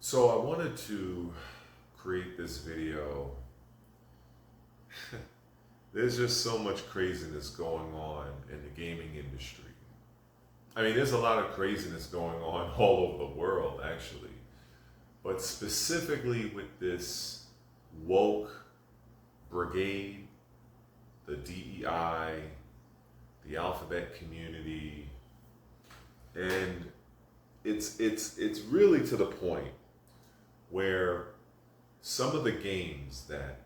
So I wanted to create this video. There's just so much craziness going on in the gaming industry. I mean, there's a lot of craziness going on all over the world, actually. But specifically with this woke brigade, the DEI, the alphabet community, and it's really to the point where some of the games that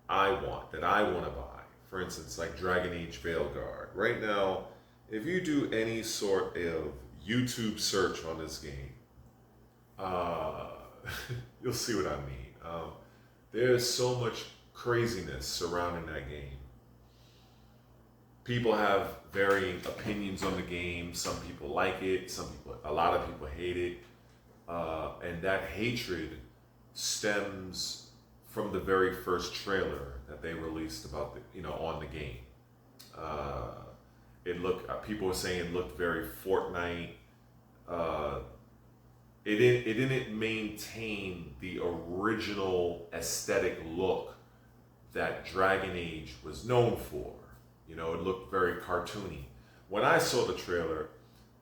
I want to buy, for instance, like Dragon Age Veilguard, right now, if you do any sort of YouTube search on this game, uh, you'll see what I mean. There's so much craziness surrounding that game. People have varying opinions on the game. Some people like it. A lot of people hate it, and that hatred stems from the very first trailer that they released about on the game. People were saying it looked very Fortnite. It didn't maintain the original aesthetic look that Dragon Age was known for. It looked very cartoony. When I saw the trailer,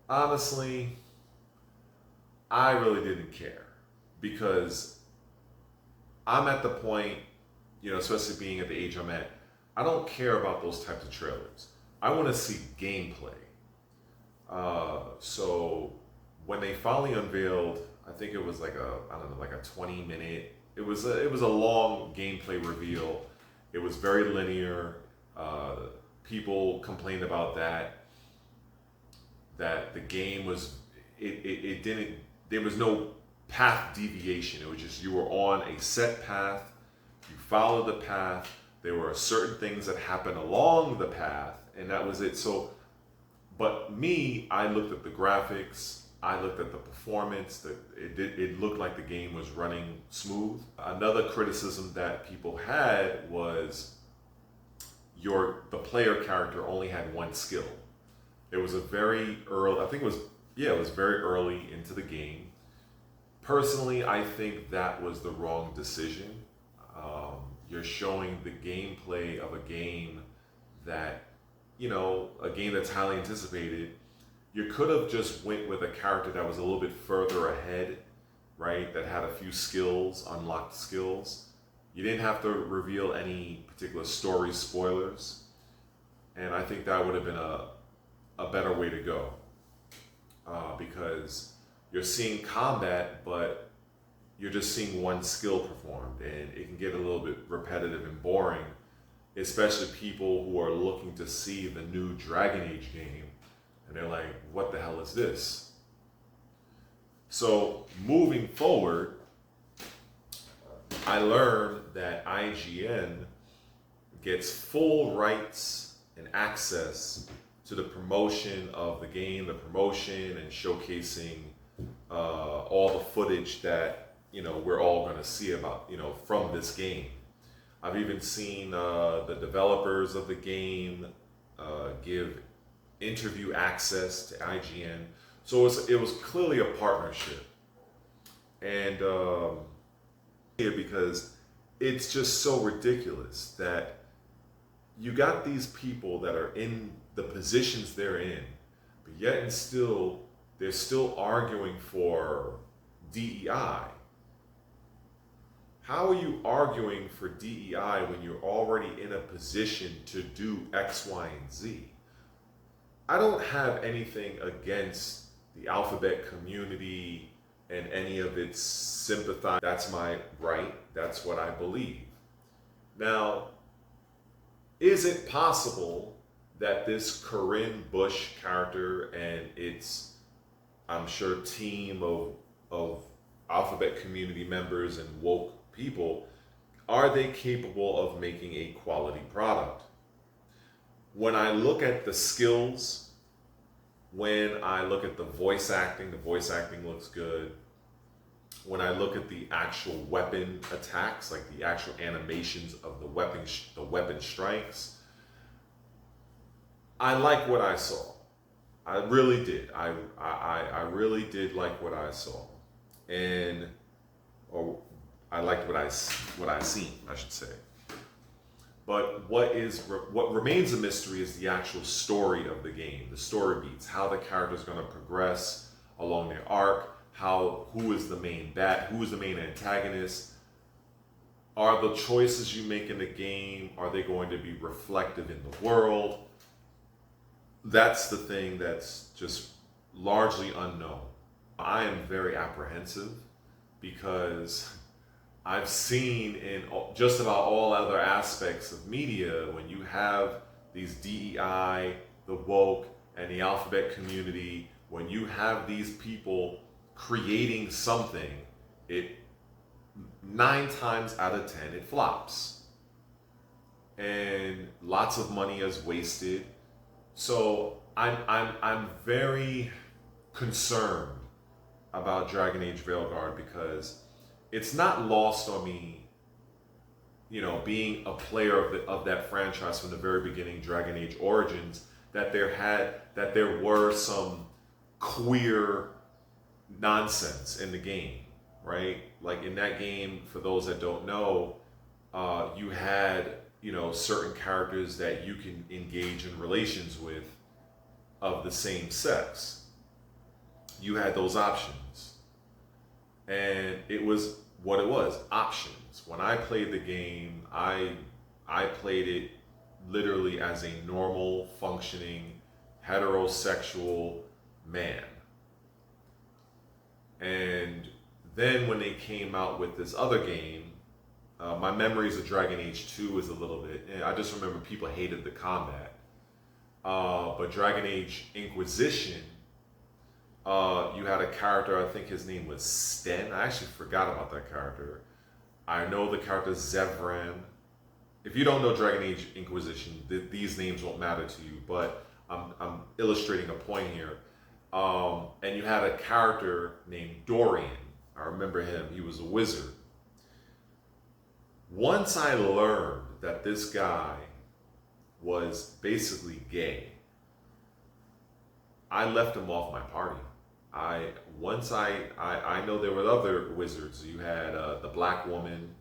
honestly, I really didn't care because I'm at the point, especially being at the age I'm at, I don't care about those types of trailers. I want to see gameplay. So when they finally unveiled, I think it was like a 20-minute. It was a long gameplay reveal. It was very linear. People complained about that the game was it didn't, there was no path deviation. It was just you were on a set path, you followed the path, there were certain things that happened along the path, and that was it. So but me, I looked at the graphics, I looked at the performance, that it looked like the game was running smooth. Another criticism that people had was the player character only had one skill. It was a very early, I think it was very early into the game. Personally, I think that was the wrong decision. You're showing the gameplay of a game that, a game that's highly anticipated. You could have just went with a character that was a little bit further ahead, right? That had a few skills, unlocked skills. You didn't have to reveal any particular story spoilers. And I think that would have been a better way to go. Because you're seeing combat, but you're just seeing one skill performed, and it can get a little bit repetitive and boring, especially people who are looking to see the new Dragon Age game, and they're like, what the hell is this? So moving forward, I learned that IGN gets full rights and access to the promotion of the game, the promotion and showcasing all the footage that we're all going to see about from this game. I've even seen the developers of the game give interview access to IGN, so it was clearly a partnership, and because it's just so ridiculous that you got these people that are in the positions they're in, but yet and still they're still arguing for DEI. How are you arguing for DEI when you're already in a position to do X, Y, and Z? I don't have anything against the alphabet community and any of its sympathizers. That's my right. That's what I believe. Now, is it possible that this Corinne Bush character and its, I'm sure, team of alphabet community members and woke people, are they capable of making a quality product? When I look at the skills, when I look at the voice acting looks good. When I look at the actual weapon attacks, like the actual animations of the weapon strikes, I like what I saw. I really did. I really did like what I saw. And or I liked what I seen, I should say. But what remains a mystery is the actual story of the game, the story beats, how the character's going to progress along their arc, who is the main who is the main antagonist. Are the choices you make in the game, are they going to be reflective in the world? That's the thing that's just largely unknown. I am very apprehensive because I've seen in just about all other aspects of media, when you have these DEI, the woke, and the alphabet community, when you have these people creating something, it 9 times out of 10 it flops, and lots of money is wasted. So I'm very concerned about Dragon Age Veilguard, because it's not lost on me, being a player of that franchise from the very beginning, Dragon Age Origins, that there were some queer nonsense in the game, right? Like in that game, for those that don't know, you had, certain characters that you can engage in relations with of the same sex. You had those options. And it was what it was, options. When I played the game, I played it literally as a normal, functioning, heterosexual man. And then when they came out with this other game, my memories of Dragon Age 2 is a little bit, I just remember people hated the combat. But Dragon Age Inquisition, you had a character, I think his name was Sten. I actually forgot about that character. I know the character Zevran. If you don't know Dragon Age Inquisition, these names won't matter to you, but I'm illustrating a point here. And you had a character named Dorian. I remember him. He was a wizard. Once I learned that this guy was basically gay, I left him off my party. I know there were other wizards. You had the black woman.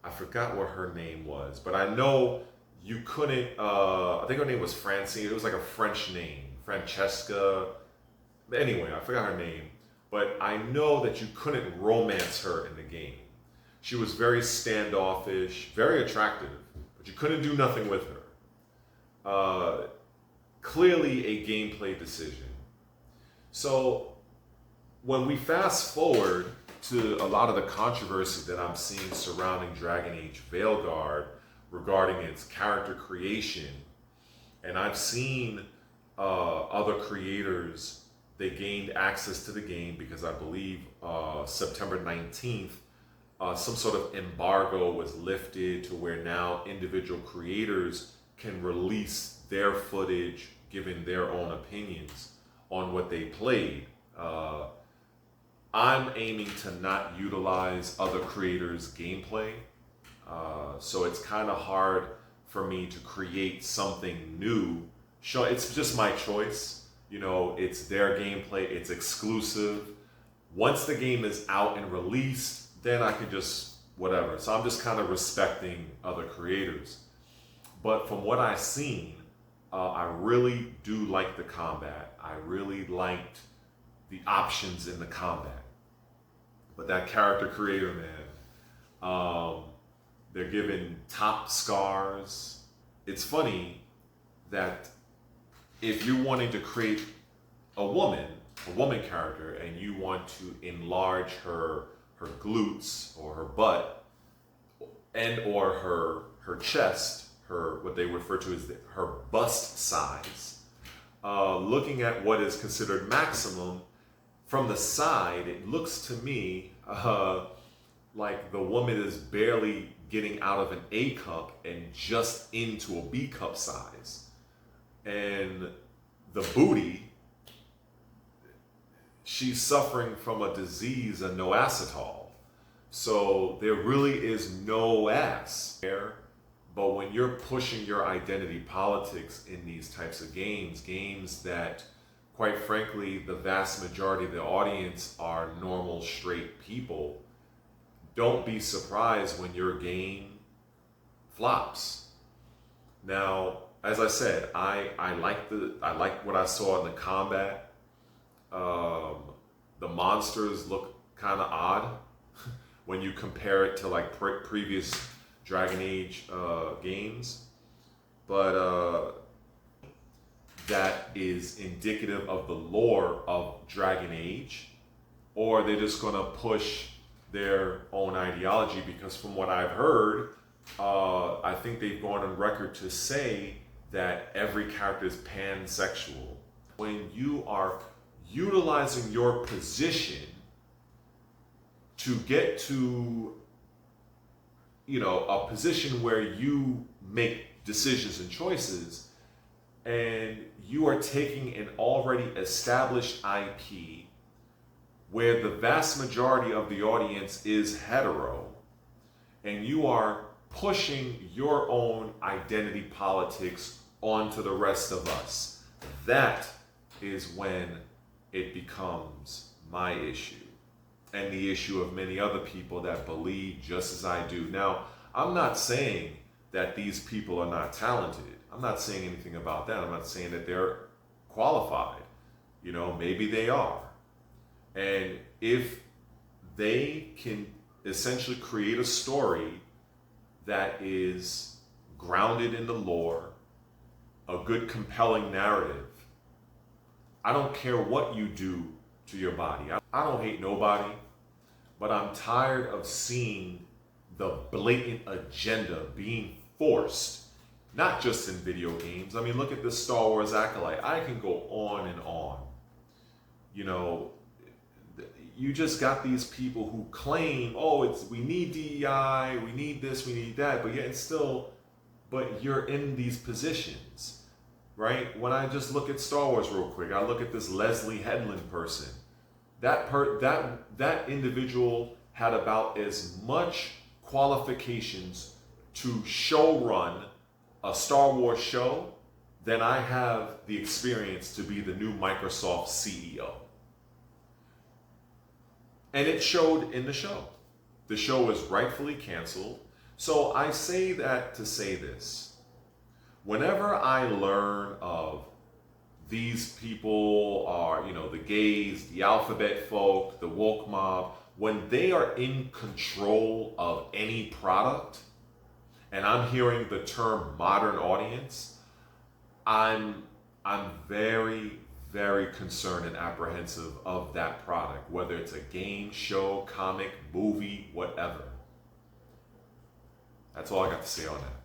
I forgot what her name was, but I know you couldn't. I think her name was Francine. It was like a French name, Francesca. Anyway, I forgot her name, but I know that you couldn't romance her in the game. She was very standoffish, very attractive, but you couldn't do nothing with her. Clearly a gameplay decision. So when we fast forward to a lot of the controversy that I'm seeing surrounding Dragon Age Veilguard regarding its character creation, and I've seen other creators, they gained access to the game because I believe September 19th, some sort of embargo was lifted to where now individual creators can release their footage, giving their own opinions on what they played. I'm aiming to not utilize other creators' gameplay, so it's kind of hard for me to create something new. It's just my choice. It's their gameplay, it's exclusive. Once the game is out and released, then I can just whatever. So I'm just kind of respecting other creators. But from what I've seen, I really do like the combat. I really liked the options in the combat. But that character creator, man, they're given top scars. It's funny that if you're wanting to create a woman character, and you want to enlarge her glutes or her butt and or her chest, what they refer to as her bust size, looking at what is considered maximum, from the side, it looks to me like the woman is barely getting out of an A cup and just into a B cup size. And the booty, she's suffering from a disease, a noacetol. So there really is no ass there. But when you're pushing your identity politics in these types of games that, quite frankly, the vast majority of the audience are normal, straight people, don't be surprised when your game flops. Now, as I said, I like what I saw in the combat. The monsters look kind of odd when you compare it to like previous Dragon Age games, but that is indicative of the lore of Dragon Age, or they're just gonna push their own ideology, because from what I've heard, I think they've gone on record to say that every character is pansexual. When you are utilizing your position to get to, a position where you make decisions and choices, and you are taking an already established IP where the vast majority of the audience is hetero, and you are pushing your own identity politics onto the rest of us, that is when it becomes my issue, and the issue of many other people that believe just as I do. Now, I'm not saying that these people are not talented. I'm not saying anything about that. I'm not saying that they're qualified. Maybe they are. And if they can essentially create a story that is grounded in the lore, a good compelling narrative, I don't care what you do to your body. I don't hate nobody, but I'm tired of seeing the blatant agenda being forced, not just in video games. I mean, look at this Star Wars Acolyte. I can go on and on. You just got these people who claim, we need DEI, we need this, we need that, but yet but you're in these positions, right? When I just look at Star Wars real quick, I look at this Leslie Headland person. That individual had about as much qualifications to show run a Star Wars show than I have the experience to be the new Microsoft CEO. And it showed in the show. The show was rightfully canceled. So I say that to say this. Whenever I learn of these people are, the gays, the alphabet folk, the woke mob, when they are in control of any product, and I'm hearing the term modern audience, I'm very, very concerned and apprehensive of that product, whether it's a game, show, comic, movie, whatever. That's all I got to say on that.